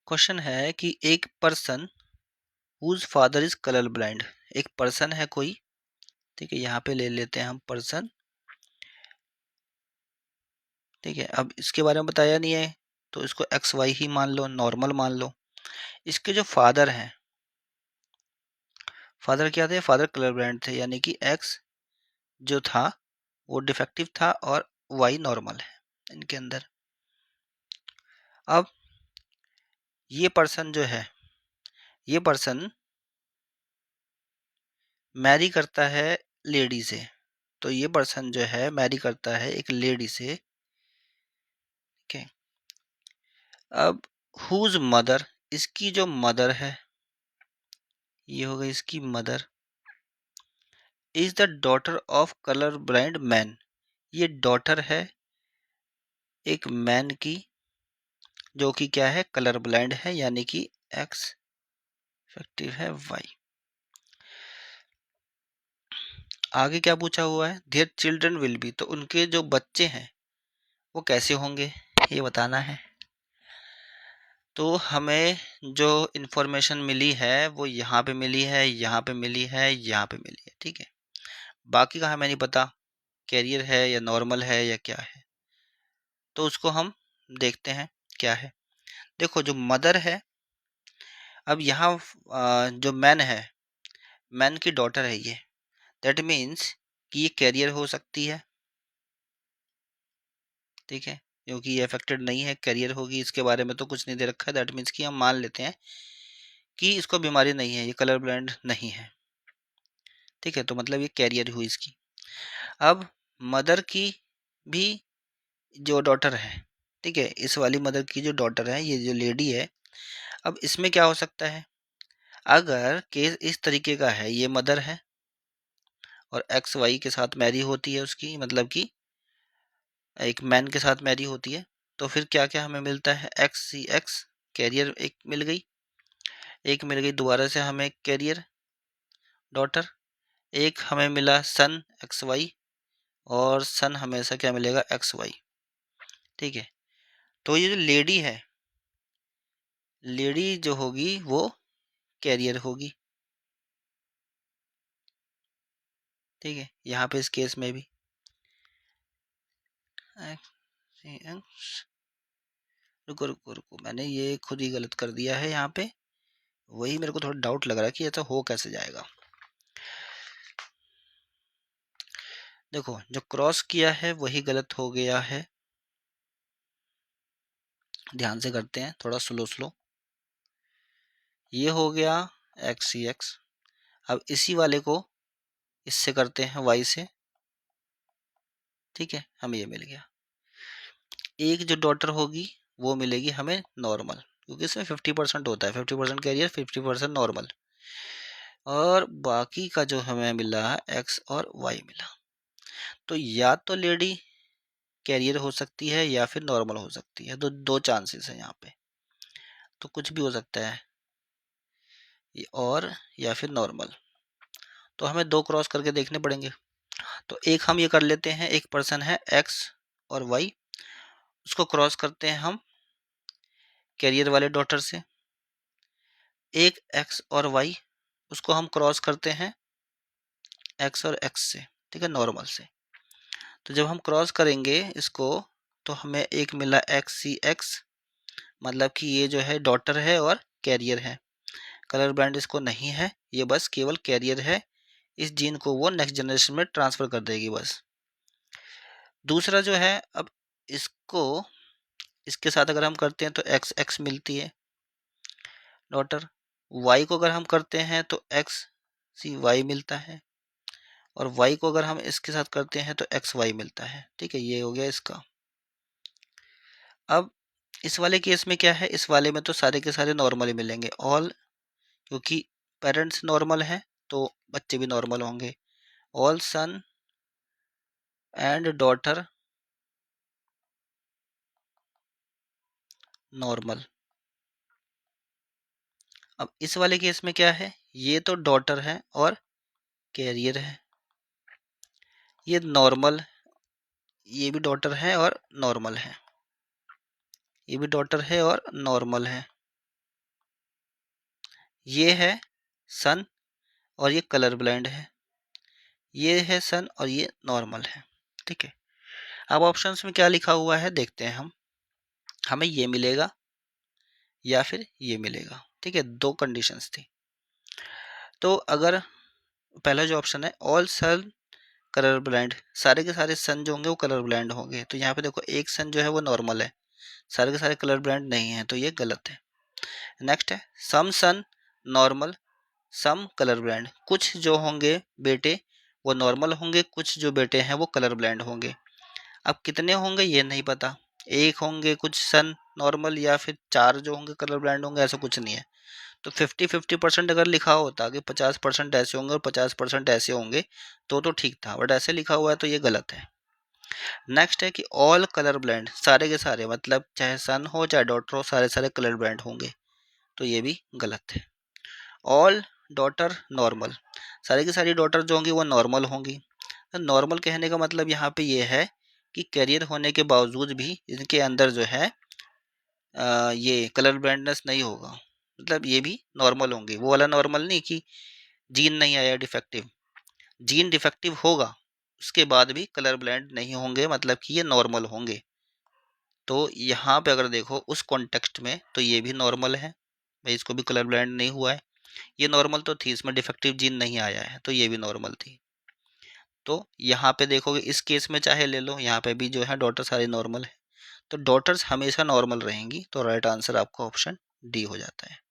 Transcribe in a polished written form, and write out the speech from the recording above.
Question है कि एक person whose father is colour blind. एक पर्सन है कोई, ठीक है, यहाँ पे ले लेते हैं हम पर्सन। ठीक है, अब इसके बारे में बताया नहीं है तो इसको एक्स वाई ही मान लो, नॉर्मल मान लो। इसके जो फादर हैं, फादर क्या थे? फादर कलर ब्लाइंड थे, यानी कि एक्स जो था वो डिफेक्टिव था और वाई नॉर्मल है इनके अंदर। अब ये पर्सन जो है, ये पर्सन मैरी करता है लेडी से। तो ये पर्सन जो है मैरी करता है एक लेडी से। ठीक है, अब हुज मदर, इसकी जो मदर है, ये हो गई इसकी mother, is the daughter of colour blind man. ये डॉटर है एक मैन की जो कि क्या है? कलर ब्लाइंड है, यानी कि एक्स इफेक्टिव है वाई। आगे क्या पूछा हुआ है? देयर चिल्ड्रन विल बी, तो उनके जो बच्चे हैं वो कैसे होंगे ये बताना है। तो हमें जो इन्फॉर्मेशन मिली है वो यहाँ पे मिली है, यहाँ पे मिली है, यहाँ पे मिली है। ठीक है, बाकी का हमें नहीं पता कैरियर है या नॉर्मल है या क्या है, तो उसको हम देखते हैं क्या है। देखो जो मदर है, अब यहाँ जो मैन है, मैन की डॉटर है ये, दैट मीन्स कि ये कैरियर हो सकती है। ठीक है, क्योंकि ये अफेक्टेड नहीं है, कैरियर होगी, इसके बारे में तो कुछ नहीं दे रखा है। दैट मीन्स कि हम मान लेते हैं कि इसको बीमारी नहीं है, ये कलर ब्लाइंड नहीं है। ठीक है, तो मतलब ये कैरियर हुई इसकी। अब मदर की भी जो डॉटर है, ठीक है, इस वाली मदर की जो डॉटर है, ये जो लेडी है, अब इसमें क्या हो सकता है? अगर केस इस तरीके का है, ये मदर है और एक्स वाई के साथ मैरी होती है उसकी, मतलब कि एक मैन के साथ मैरी होती है, तो फिर क्या क्या हमें मिलता है? एक्स सी एक्स, कैरियर एक मिल गई, एक मिल गई दोबारा से हमें कैरियर डॉटर, एक हमें मिला सन एक्स वाई, और सन हमेशा क्या मिलेगा? X Y. ठीक है, तो ये जो लेडी है, लेडी जो होगी वो कैरियर होगी। ठीक है, यहाँ पे इस केस में भी रुको रुको रुको, मैंने ये खुद ही गलत कर दिया है यहाँ पे। वही मेरे को थोड़ा डाउट लग रहा है कि ऐसा हो कैसे जाएगा। देखो जो क्रॉस किया है वही गलत हो गया है, ध्यान से करते हैं, थोड़ा स्लो स्लो। ये हो गया एक्स सी एक्स। अब इसी वाले को इससे करते हैं वाई से। ठीक है, हमें ये मिल गया। एक जो डॉटर होगी वो मिलेगी हमें नॉर्मल, क्योंकि इसमें 50% होता है, 50% कैरियर 50% नॉर्मल, और बाकी का जो हमें मिला एक्स और वाई मिला। तो या तो लेडी कैरियर हो सकती है या फिर नॉर्मल हो सकती है, तो दो चांसेस है यहाँ पे, तो कुछ भी हो सकता है और या फिर नॉर्मल। तो हमें दो क्रॉस करके देखने पड़ेंगे। तो एक हम ये कर लेते हैं, एक पर्सन है एक्स और वाई, उसको क्रॉस करते हैं हम कैरियर वाले डॉटर से। एक एक्स और वाई, उसको हम क्रॉस करते हैं एक्स और एक्स से, ठीक है, नॉर्मल से। तो जब हम क्रॉस करेंगे इसको, तो हमें एक मिला एक्स सी एक्स, मतलब कि ये जो है डॉटर है और कैरियर है। कलर ब्लाइंड इसको नहीं है, ये बस केवल कैरियर है, इस जीन को वो नेक्स्ट जनरेशन में ट्रांसफर कर देगी बस। दूसरा जो है, अब इसको इसके साथ अगर हम करते हैं तो एक्स एक्स मिलती है डॉटर, वाई को अगर हम करते हैं तो एक्स सी वाई मिलता है, और वाई को अगर हम इसके साथ करते हैं तो एक्स वाई मिलता है। ठीक है, ये हो गया इसका। अब इस वाले केस में क्या है? इस वाले में तो सारे के सारे नॉर्मल ही मिलेंगे ऑल, क्योंकि पेरेंट्स नॉर्मल हैं तो बच्चे भी नॉर्मल होंगे। All son and daughter normal. अब इस वाले केस में क्या है? ये तो डॉटर है और कैरियर है, ये नॉर्मल, ये भी डॉटर है और नॉर्मल है, ये भी डॉटर है और नॉर्मल है। ये है सन और ये कलर ब्लाइंड है, ये है सन और ये नॉर्मल है। ठीक है, अब ऑप्शंस में क्या लिखा हुआ है देखते हैं हम। हमें ये मिलेगा या फिर ये मिलेगा। ठीक है, दो कंडीशंस थी। तो अगर पहला जो ऑप्शन है ऑल सन कलर ब्लाइंड, सारे के सारे सन जो होंगे वो कलर ब्लाइंड होंगे, तो यहाँ पे देखो एक सन जो है वो नॉर्मल है, सारे के सारे कलर ब्लाइंड नहीं है, तो ये गलत है। नेक्स्ट है सम सन नॉर्मल सम कलर ब्लाइंड, कुछ जो होंगे बेटे वो नॉर्मल होंगे, कुछ जो बेटे हैं वो कलर ब्लाइंड होंगे। अब कितने होंगे ये नहीं पता, एक होंगे कुछ सन नॉर्मल या फिर चार जो होंगे कलर ब्लाइंड होंगे, ऐसा कुछ नहीं है। तो 50-50% अगर लिखा होता कि 50% ऐसे होंगे और 50% ऐसे होंगे तो ठीक था, बट ऐसे लिखा हुआ है तो ये गलत है। नेक्स्ट है कि ऑल कलर ब्लाइंड, सारे के सारे मतलब चाहे सन हो चाहे डॉटर हो सारे सारे कलर ब्लाइंड होंगे, तो ये भी गलत है। ऑल डॉटर नॉर्मल, सारी की सारी डॉटर जो होंगी वो नॉर्मल होंगी। तो नॉर्मल कहने का मतलब यहाँ पे ये है कि कैरियर होने के बावजूद भी इनके अंदर जो है ये कलर ब्लाइंडनेस नहीं होगा, मतलब ये भी नॉर्मल होंगे। वो वाला नॉर्मल नहीं कि जीन नहीं आया डिफेक्टिव, जीन डिफेक्टिव होगा उसके बाद भी कलर ब्लाइंड नहीं होंगे, मतलब कि ये नॉर्मल होंगे। तो यहाँ पे अगर देखो उस कॉन्टेक्स्ट में तो ये भी नॉर्मल है, भाई इसको भी कलर ब्लाइंड नहीं हुआ है। ये नॉर्मल तो थी, इसमें डिफेक्टिव जीन नहीं आया है, तो ये भी नॉर्मल थी। तो यहाँ पे देखोगे इस केस में चाहे ले लो, यहाँ पे भी जो है डॉटर सारी नॉर्मल है, तो डॉटर्स हमेशा नॉर्मल रहेंगी, तो राइट आंसर आपका ऑप्शन डी हो जाता है।